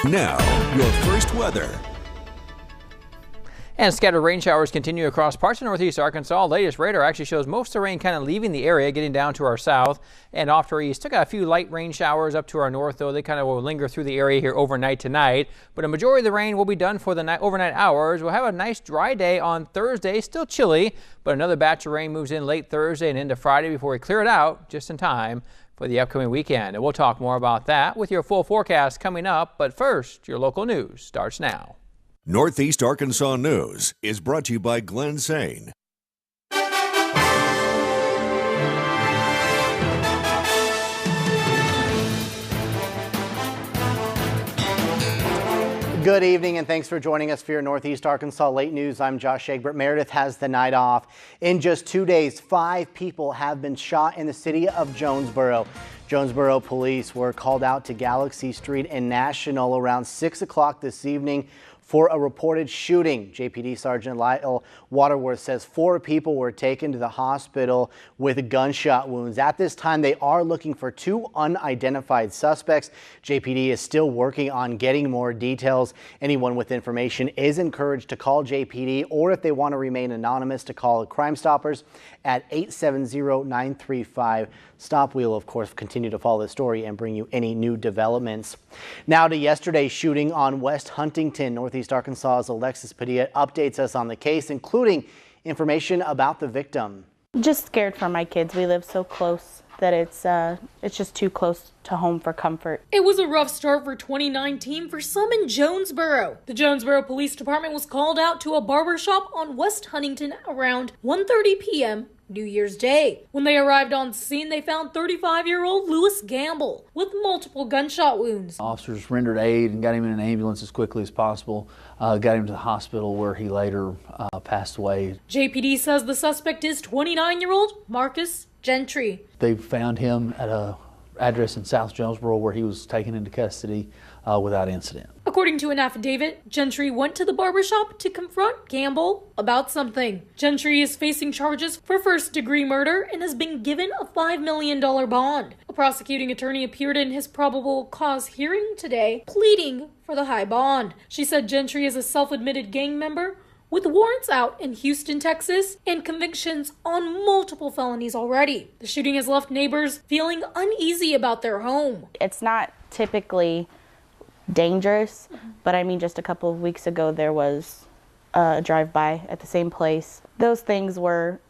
Now, your first weather. And scattered rain showers continue across parts of northeast Arkansas. Latest radar actually shows most of the rain kind of leaving the area, getting down to our south and off to our east. Still got a few light rain showers up to our north, though. They kind of will linger through the area here overnight tonight. But a majority of the rain will be done for the overnight hours. We'll have a nice dry day on Thursday. Still chilly, but another batch of rain moves in late Thursday and into Friday before we clear it out just in time for the upcoming weekend. And we'll talk more about that with your full forecast coming up. But first, your local news starts now. Northeast Arkansas News is brought to you by Glenn Sain. Good evening and thanks for joining us for your Northeast Arkansas Late News. I'm Josh Egbert. Meredith has the night off. In just 2 days, 5 people have been shot in the city of Jonesboro. Jonesboro police were called out to Galaxy Street and National around 6 o'clock this evening for a reported shooting. JPD Sergeant Lyle Waterworth says 4 people were taken to the hospital with gunshot wounds. At this time, they are looking for 2 unidentified suspects. JPD is still working on getting more details. Anyone with information is encouraged to call JPD, or if they want to remain anonymous, to call Crime Stoppers at 870-935-STOP. We'll, of course, continue to follow the story and bring you any new developments. Now to yesterday's shooting on West Huntington. Northeast Arkansas's Alexis Padilla updates us on the case, including information about the victim. Just scared for my kids. We live so close that it's just too close to home for comfort. It was a rough start for 2019 for some in Jonesboro. The Jonesboro Police Department was called out to a barber shop on West Huntington around 1:30 p.m. New Year's Day. When they arrived on scene, they found 35-year-old Lewis Gamble with multiple gunshot wounds. Officers rendered aid and got him in an ambulance as quickly as possible, got him to the hospital where he later passed away. JPD says the suspect is 29-year-old Marcus Gentry. They found him at an address in South Jonesboro where he was taken into custody without incident. According to an affidavit, Gentry went to the barbershop to confront Gamble about something. Gentry is facing charges for first-degree murder and has been given a $5 million bond. A prosecuting attorney appeared in his probable cause hearing today, pleading for the high bond. She said Gentry is a self-admitted gang member with warrants out in Houston, Texas, and convictions on multiple felonies already. The shooting has left neighbors feeling uneasy about their home. It's not typically dangerous, but I mean, just a couple of weeks ago there was a drive-by at the same place. Those things are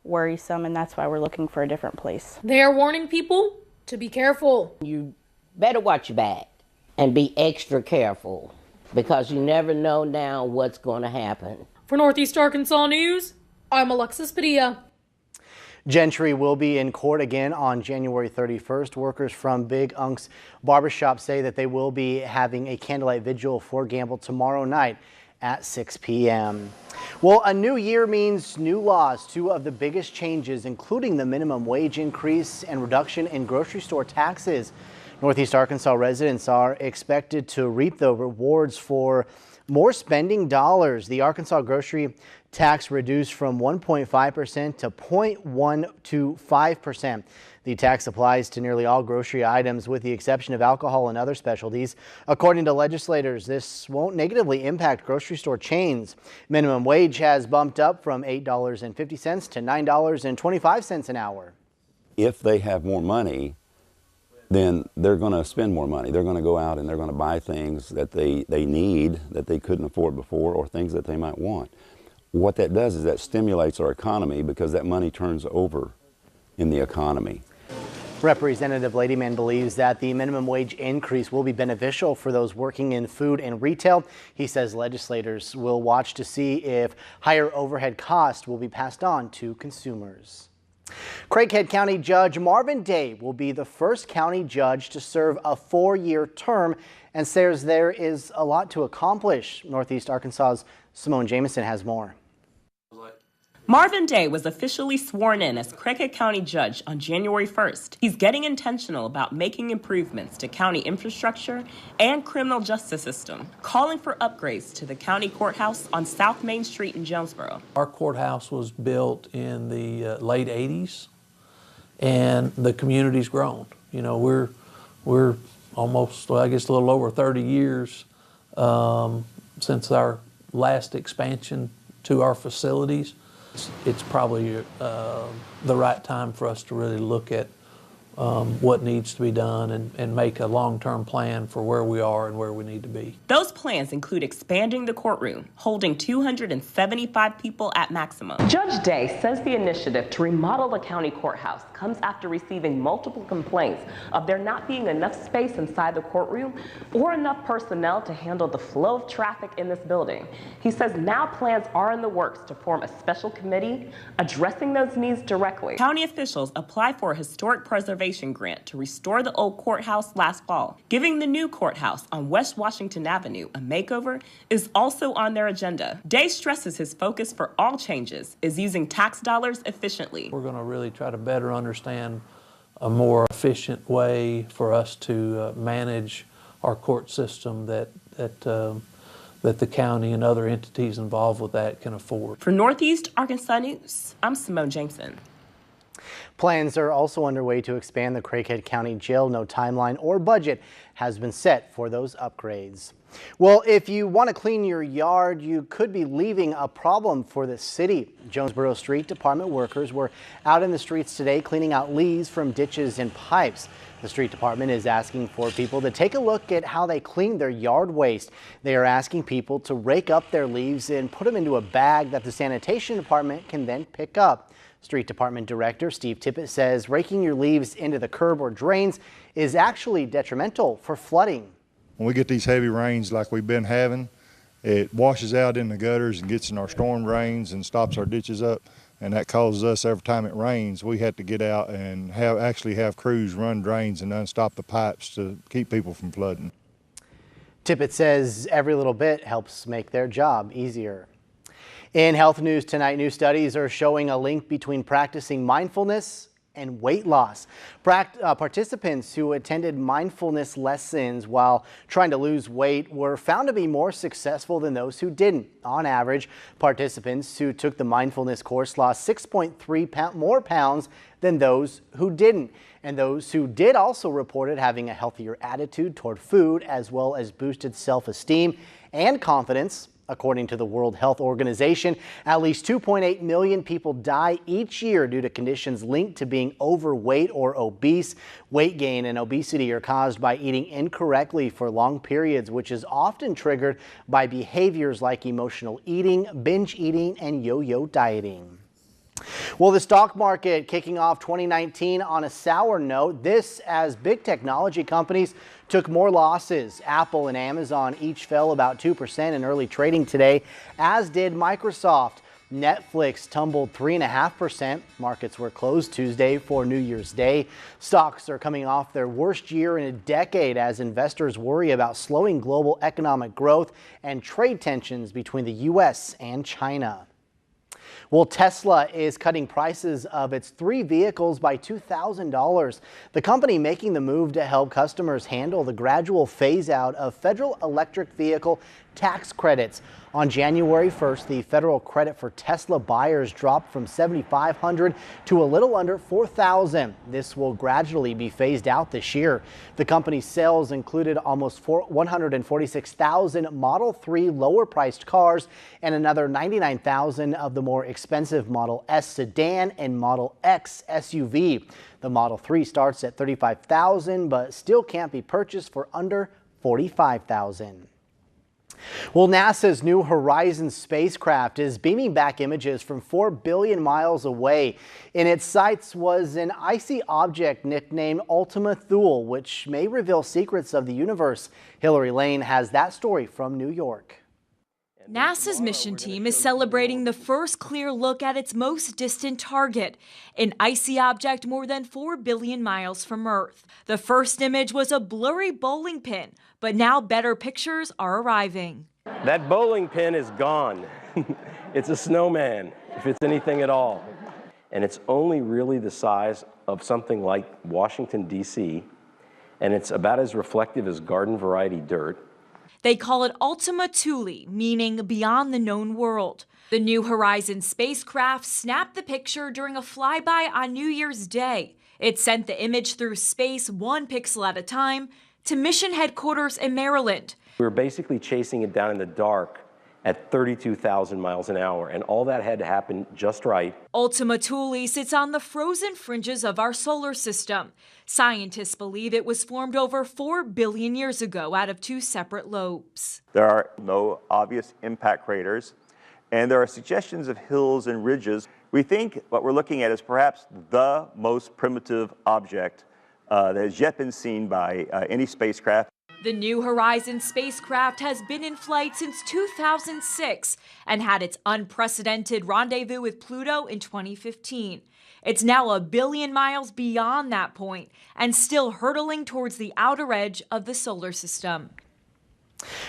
worrisome, and that's why we're looking for a different place. They are warning people to be careful. You better watch your back and be extra careful, because you never know now what's going to happen. For Northeast Arkansas News, I'm Alexis Padilla. Gentry will be in court again on January 31st. Workers from Big Unc's Barbershop say that they will be having a candlelight vigil for Gamble tomorrow night at 6 p.m. Well, a new year means new laws. 2 of the biggest changes, including the minimum wage increase and reduction in grocery store taxes. Northeast Arkansas residents are expected to reap the rewards for more spending dollars. The Arkansas grocery tax reduced from 1.5% to 0.125%. The tax applies to nearly all grocery items with the exception of alcohol and other specialties. According to legislators, this won't negatively impact grocery store chains. Minimum wage has bumped up from $8.50 to $9.25 an hour. If they have more money, then they're going to spend more money. They're going to go out and they're going to buy things that they need that they couldn't afford before, or things that they might want. What that does is that stimulates our economy, because that money turns over in the economy. Representative Ladyman believes that the minimum wage increase will be beneficial for those working in food and retail. He says legislators will watch to see if higher overhead costs will be passed on to consumers. Craighead County Judge Marvin Day will be the first county judge to serve a 4-year term and says there is a lot to accomplish. Northeast Arkansas's Simone Jamison has more. Marvin Day was officially sworn in as Craighead County Judge on January 1st. He's getting intentional about making improvements to county infrastructure and criminal justice system, calling for upgrades to the county courthouse on South Main Street in Jonesboro. Our courthouse was built in the late 80s, and the community's grown. You know, we're almost, well, I guess a little over 30 years since our last expansion to our facilities. It's probably the right time for us to really look at what needs to be done and make a long-term plan for where we are and where we need to be. Those plans include expanding the courtroom, holding 275 people at maximum. Judge Day says the initiative to remodel the county courthouse comes after receiving multiple complaints of there not being enough space inside the courtroom or enough personnel to handle the flow of traffic in this building. He says now plans are in the works to form a special committee addressing those needs directly. County officials applied for a historic preservation grant to restore the old courthouse last fall. Giving the new courthouse on West Washington Avenue a makeover is also on their agenda. Day stresses his focus for all changes is using tax dollars efficiently. We're going to really try to better understand a more efficient way for us to manage our court system that the county and other entities involved with that can afford. For Northeast Arkansas News, I'm Simone Jameson. Plans are also underway to expand the Craighead County Jail. No timeline or budget has been set for those upgrades. Well, if you want to clean your yard, you could be leaving a problem for the city. Jonesboro Street Department workers were out in the streets today cleaning out leaves from ditches and pipes. The street department is asking for people to take a look at how they clean their yard waste. They are asking people to rake up their leaves and put them into a bag that the sanitation department can then pick up. Street Department Director Steve Tippett says raking your leaves into the curb or drains is actually detrimental for flooding. When we get these heavy rains like we've been having, it washes out in the gutters and gets in our storm drains and stops our ditches up. And that causes us, every time it rains, we have to get out and actually have crews run drains and unstop the pipes to keep people from flooding. Tippett says every little bit helps make their job easier. In health news tonight, new studies are showing a link between practicing mindfulness and weight loss. Participants who attended mindfulness lessons while trying to lose weight were found to be more successful than those who didn't. On average, participants who took the mindfulness course lost 6.3 more pounds than those who didn't. And those who did also reported having a healthier attitude toward food, as well as boosted self-esteem and confidence. According to the World Health Organization, at least 2.8 million people die each year due to conditions linked to being overweight or obese. Weight gain and obesity are caused by eating incorrectly for long periods, which is often triggered by behaviors like emotional eating, binge eating, and yo-yo dieting. Well, the stock market kicking off 2019 on a sour note. This as big technology companies took more losses. Apple and Amazon each fell about 2% in early trading today, as did Microsoft. Netflix tumbled 3.5%. Markets were closed Tuesday for New Year's Day. Stocks are coming off their worst year in a decade as investors worry about slowing global economic growth and trade tensions between the U.S. and China. Well, Tesla is cutting prices of its 3 vehicles by $2,000. The company making the move to help customers handle the gradual phase out of federal electric vehicle tax credits. On January 1st, the federal credit for Tesla buyers dropped from $7,500 to a little under $4,000. This will gradually be phased out this year. The company's sales included almost 146,000 Model 3 lower priced cars and another 99,000 of the more expensive Model S sedan and Model X SUV. The Model 3 starts at $35,000 but still can't be purchased for under $45,000. Well, NASA's New Horizons spacecraft is beaming back images from 4 billion miles away. In its sights was an icy object nicknamed Ultima Thule, which may reveal secrets of the universe. Hillary Lane has that story from New York. NASA's mission team is celebrating the first clear look at its most distant target, an icy object more than 4 billion miles from Earth. The first image was a blurry bowling pin, but now better pictures are arriving. That bowling pin is gone. It's a snowman, if it's anything at all. And it's only really the size of something like Washington, D.C., and it's about as reflective as garden variety dirt. They call it Ultima Thule, meaning beyond the known world. The New Horizons spacecraft snapped the picture during a flyby on New Year's Day. It sent the image through space 1 pixel at a time, to mission headquarters in Maryland. We were basically chasing it down in the dark at 32,000 miles an hour, and all that had to happen just right. Ultima Thule sits on the frozen fringes of our solar system. Scientists believe it was formed over 4 billion years ago out of 2 separate lobes. There are no obvious impact craters, and there are suggestions of hills and ridges. We think what we're looking at is perhaps the most primitive object that has yet been seen by any spacecraft. The New Horizons spacecraft has been in flight since 2006 and had its unprecedented rendezvous with Pluto in 2015. It's now 1 billion miles beyond that point and still hurtling towards the outer edge of the solar system.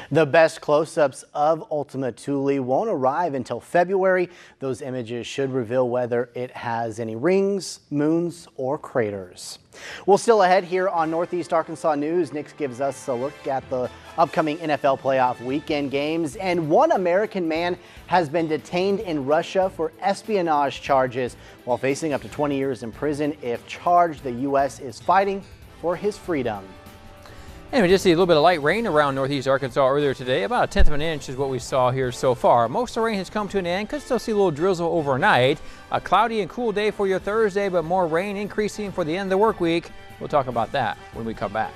The best close-ups of Ultima Thule won't arrive until February. Those images should reveal whether it has any rings, moons, or craters. Well, still ahead here on Northeast Arkansas News, Nick gives us a look at the upcoming NFL playoff weekend games. And one American man has been detained in Russia for espionage charges while facing up to 20 years in prison if charged. The U.S. is fighting for his freedom. And we just see a little bit of light rain around northeast Arkansas earlier today. About 1/10 of an inch is what we saw here so far. Most of the rain has come to an end. Could still see a little drizzle overnight. A cloudy and cool day for your Thursday, but more rain increasing for the end of the work week. We'll talk about that when we come back.